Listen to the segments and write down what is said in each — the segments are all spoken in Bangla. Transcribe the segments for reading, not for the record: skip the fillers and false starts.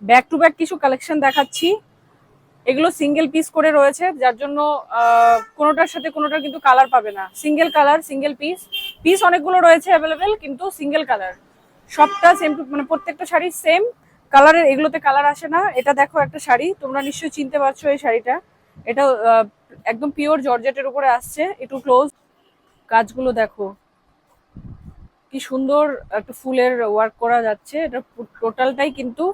ব্যাক টু ব্যাক কিছু কালেকশন দেখাচ্ছি। এগুলো সিঙ্গেল পিস করে রয়েছে, যার জন্য কোনোটার সাথে কোনোটার কিন্তু কালার পাবে না। Single colour, single piece, piece অনেকগুলো রয়েছে অ্যাভেলেবেল, কিন্তু সিঙ্গেল কালার। সবটা সেম, মানে প্রত্যেকটা শাড়ি সেম কালারের, এগুলোতে কালার আসে না। এটা দেখো একটা শাড়ি, তোমরা নিশ্চয়ই চিনতে পারছো এই শাড়িটা। এটা একদম পিওর জর্জেটের উপরে আসছে। একটু ক্লোজ কাজগুলো দেখো, কি সুন্দর একটা ফুলের ওয়ার্ক করা যাচ্ছে। এটা টোটালটাই কিন্তু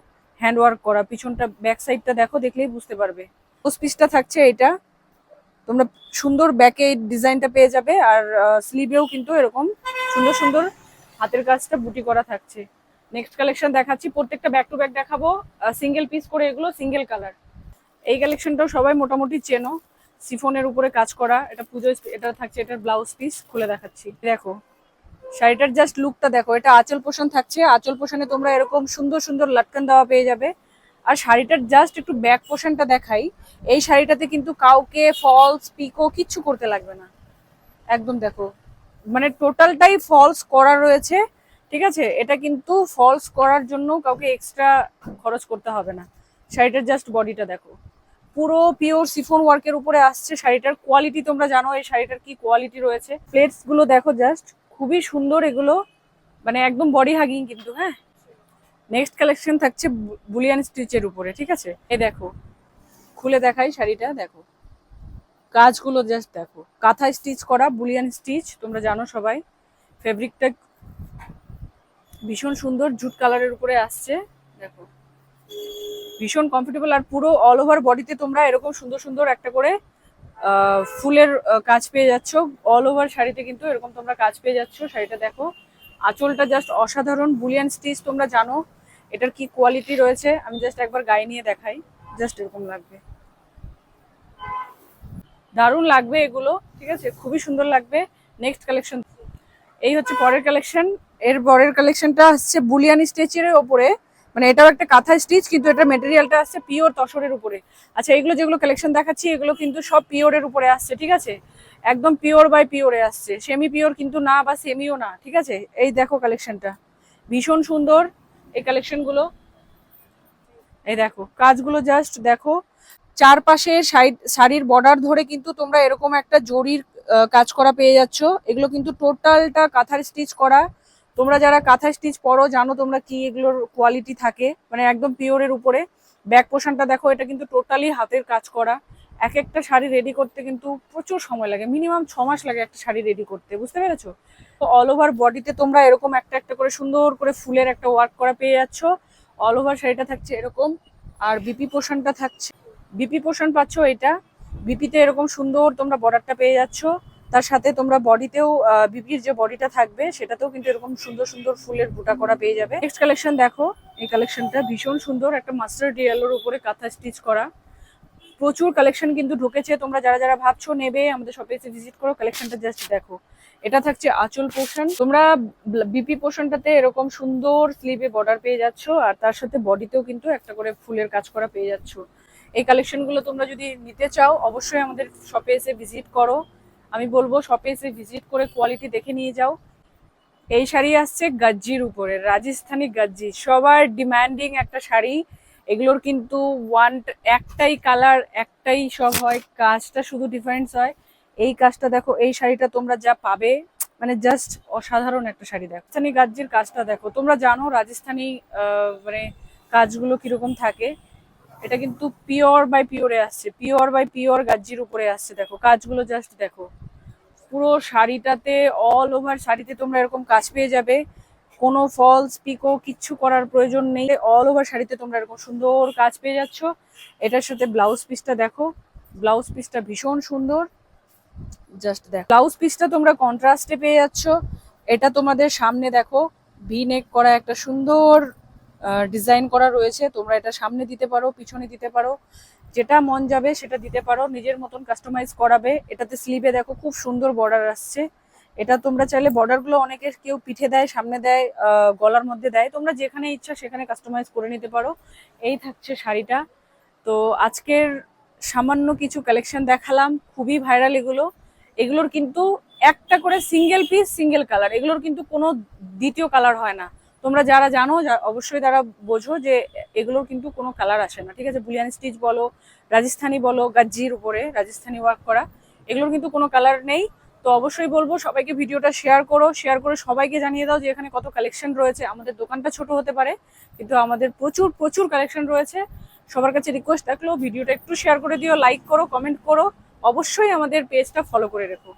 হ্যান্ড ওয়ার্ক করা। পিছনটা ব্যাক সাইডটা দেখো, দেখলেই বুঝতে পারবে। পোস্ট পিসটা থাকছে এটা, তোমরা সুন্দর ব্যাকে ডিজাইনটা পেয়ে যাবে। আর স্লিভেও কিন্তু এরকম সুন্দর সুন্দর হাতের কাজটা বুটি করা থাকছে। নেক্সট কালেকশন দেখাচ্ছি, প্রত্যেকটা ব্যাক টু ব্যাক দেখাবো, সিঙ্গেল পিস করে, এগুলো সিঙ্গেল কালার। এই কালেকশনটাও সবাই মোটামুটি চেনো, সিফনের উপরে কাজ করা। এটা পুজো, এটা থাকছে এটার ব্লাউজ পিস, খুলে দেখাচ্ছি। দেখো শাড়িটার জাস্ট লুকটা দেখো। এটা আঁচল পোষণ থাকছে, আঁচল পোষণে তোমরা এরকম সুন্দর সুন্দর লাটকান দেওয়া পেয়ে যাবে। আর শাড়িটার জাস্ট একটু ব্যাক পোষণটা দেখাই। এই শাড়িটাতে কিন্তু কাউকে ফলস পিকো কিচ্ছু করতে লাগবে না, একদম দেখো, মানে টোটালটাই ফলস করা রয়েছে। ঠিক আছে, এটা কিন্তু ফলস করার জন্য কাউকে এক্সট্রা খরচ করতে হবে না। শাড়িটার জাস্ট বডিটা দেখো, পুরো পিওর সিফন ওয়ার্কের উপরে আসছে। শাড়িটার কোয়ালিটি তোমরা জানো এই শাড়িটার কি কোয়ালিটি রয়েছে। প্লেটস গুলো দেখো জাস্ট, খুবই সুন্দর এগুলো, মানে একদম বডি হাগিং কিন্তু। হ্যাঁ, নেক্সট কালেকশন থাকছে বুলিয়ান স্টিচের উপরে। ঠিক আছে, এই দেখো, খুলে দেখাই শাড়িটা দেখো, কাজগুলো জাস্ট দেখো, কাঁথা স্টিচ করা বুলিয়ান স্টিচ, তোমরা জানো সবাই। ফেব্রিকটা ভীষণ সুন্দর, জুট কালারের উপরে আসছে দেখো, ভীষণ কমফোর্টেবল। আর পুরো অল ওভার বডিতে তোমরা এরকম সুন্দর সুন্দর একটা করে ফুলের কাজ পেয়ে যাচ্ছ। অল ওভার শাড়িতে কিন্তু এরকম তোমরা কাজ পেয়ে যাচ্ছ। শাড়িটা দেখো, আঁচলটা জাস্ট অসাধারণ বুলিয়ান স্টিচ, তোমরা জানো এটার কি কোয়ালিটি রয়েছে। আমি জাস্ট একবার গায়ে নিয়ে দেখাই, জাস্ট এরকম লাগবে, দারুণ লাগবে এগুলো। ঠিক আছে, খুবই সুন্দর লাগবে। নেক্সট কালেকশন, এই হচ্ছে পরের কালেকশন। এর পরের কালেকশনটা হচ্ছে বুলিয়ান স্টিচের ওপরে, মানে এটাও একটা কাঁথা স্টিচ, কিন্তু এটা মেটেরিয়ালটা আসছে পিওর তসরের উপরে। আচ্ছা, এগুলো যেগুলো কালেকশন দেখাচ্ছি এগুলো কিন্তু সব পিওরের উপরে আসছে। ঠিক আছে, একদম পিওর বাই পিওরে আসছে, সেমি পিওর কিন্তু না, বা সেমিও না। ঠিক আছে, এই দেখো কালেকশনটা ভীষণ সুন্দর। এই কালেকশনগুলো, এই দেখো কাজগুলো জাস্ট দেখো, চারপাশে শাড়ির বর্ডার ধরে কিন্তু তোমরা এরকম একটা জরির কাজ করা পেয়ে যাচ্ছ। এগুলো কিন্তু টোটালটা কাঁথার স্টিচ করা। তোমরা যারা কাঁথা স্টিচ পরো জানো তোমরা কি এগুলোর কোয়ালিটি থাকে, মানে একদম পিওরের উপরে। ব্যাক পোর্শনটা দেখো, এটা কিন্তু টোটালি হাতের কাজ করা। এক একটা শাড়ি রেডি করতে কিন্তু প্রচুর সময় লাগে, মিনিমাম 6 মাস লাগে একটা শাড়ি রেডি করতে, বুঝতে পেরেছো? তো অল ওভার বডিতে তোমরা এরকম একটা একটা করে সুন্দর করে ফুলের একটা ওয়ার্ক করা পেয়ে যাচ্ছ। অল ওভার শাড়িটা থাকছে এরকম। আর বিপি পোর্শনটা থাকছে, বিপি পোর্শন পাচ্ছ এটা, বিপিতে এরকম সুন্দর তোমরা বর্ডারটা পেয়ে যাচ্ছ। তার সাথে তোমরা বডিতেও বিপির যে বডিটা থাকবে সেটাতেও কিন্তু এরকম সুন্দর সুন্দর ফুলের বুটা করা পেয়ে যাবে। নেক্সট কালেকশন দেখো, এই কালেকশনটা ভীষণ সুন্দর, একটা মাস্টার্ড ইয়েলোর উপরে কাঁথা স্টিচ করা। প্রচুর কালেকশন কিন্তু ঢুকেছে, তোমরা যারা যারা ভাবছো নেবে আমাদের শপে এসে ভিজিট করো। কালেকশনটা জাস্ট দেখো, এটা থাকছে আঁচল পোর্শন। তোমরা বিপি পোর্শনটাতে এরকম সুন্দর স্লিভে বর্ডার পেয়ে যাচ্ছ, আর তার সাথে বডিতেও কিন্তু একটা করে ফুলের কাজ করা পেয়ে যাচ্ছ। এই কালেকশনগুলো তোমরা যদি নিতে চাও অবশ্যই আমাদের শপে এসে ভিজিট করো। আমি বলবো শপে এসে ভিজিট করে কোয়ালিটি দেখে নিয়ে যাও। এই শাড়ি আসছে গাজ্জির উপরে, রাজস্থানি গাজ্জি, সবার ডিমান্ডিং একটা শাড়ি। এগুলোর কিন্তু একটাই কালার, একটাই সব হয়, কাজটা শুধু ডিফারেন্স হয়। এই কাজটা দেখো, এই শাড়িটা তোমরা যা পাবে, মানে জাস্ট অসাধারণ একটা শাড়ি। দেখো রাজস্থানি গাজ্জির কাজটা দেখো, তোমরা জানো রাজস্থানি মানে কাজগুলো কিরকম থাকে। এটা কিন্তু পিওর বাই পিওরে আসছে, পিওর বাই পিওর গাজ্জির উপরে আসছে। দেখো কাজগুলো জাস্ট দেখো, পুরো শাড়িটাতে অল ওভার শাড়িতে তোমরা এরকম কাজ পেয়ে যাবে। কোনো ফলস পিকো কিচ্ছু করার প্রয়োজন নেই, অল ওভার শাড়িতে তোমরা এরকম সুন্দর কাজ পেয়ে যাচ্ছ। এটার সাথে ব্লাউজ পিসটা দেখো, ব্লাউজ পিসটা ভীষণ সুন্দর, জাস্ট দেখো ব্লাউজ পিসটা তোমরা কন্ট্রাস্টে পেয়ে যাচ্ছ। এটা তোমাদের সামনে দেখো ভি নেক করা একটা সুন্দর ডিজাইন করা রয়েছে। তোমরা এটা সামনে দিতে পারো, পিছনে দিতে পারো, যেটা মন যাবে সেটা দিতে পারো, নিজের মতন কাস্টমাইজ করাবে। এটাতে স্লিভে দেখো খুব সুন্দর বর্ডার আসছে। এটা তোমরা চাইলে বর্ডারগুলো অনেকে কেউ পিঠে দেয়, সামনে দেয়, গলার মধ্যে দেয়, তোমরা যেখানে ইচ্ছা সেখানে কাস্টমাইজ করে নিতে পারো। এই থাকছে শাড়িটা। তো আজকের সামান্য কিছু কালেকশন দেখালাম, খুবই ভাইরাল এগুলো। এগুলোর কিন্তু একটা করে সিঙ্গেল পিস, সিঙ্গেল কালার, এগুলোর কিন্তু কোনো দ্বিতীয় কালার হয় না। তোমরা যারা জানো অবশ্যই তারা বোঝো যে এগুলোর কিন্তু কোনো কালার আসে না, ঠিক আছে? বুলিয়ান স্টিচ বলো, রাজস্থানি বলো, গাজ্জির উপরে রাজস্থানি ওয়ার্ক করা, এগুলোর কিন্তু কোনো কালার নেই। তো অবশ্যই বলবো সবাইকে ভিডিওটা শেয়ার করো, শেয়ার করে সবাইকে জানিয়ে দাও যে এখানে কত কালেকশন রয়েছে। আমাদের দোকানটা ছোট হতে পারে কিন্তু আমাদের প্রচুর প্রচুর কালেকশন রয়েছে। সবার কাছে রিকোয়েস্ট থাকলো ভিডিওটা একটু শেয়ার করে দিও, লাইক করো, কমেন্ট করো, অবশ্যই আমাদের পেজটা ফলো করে রেখো।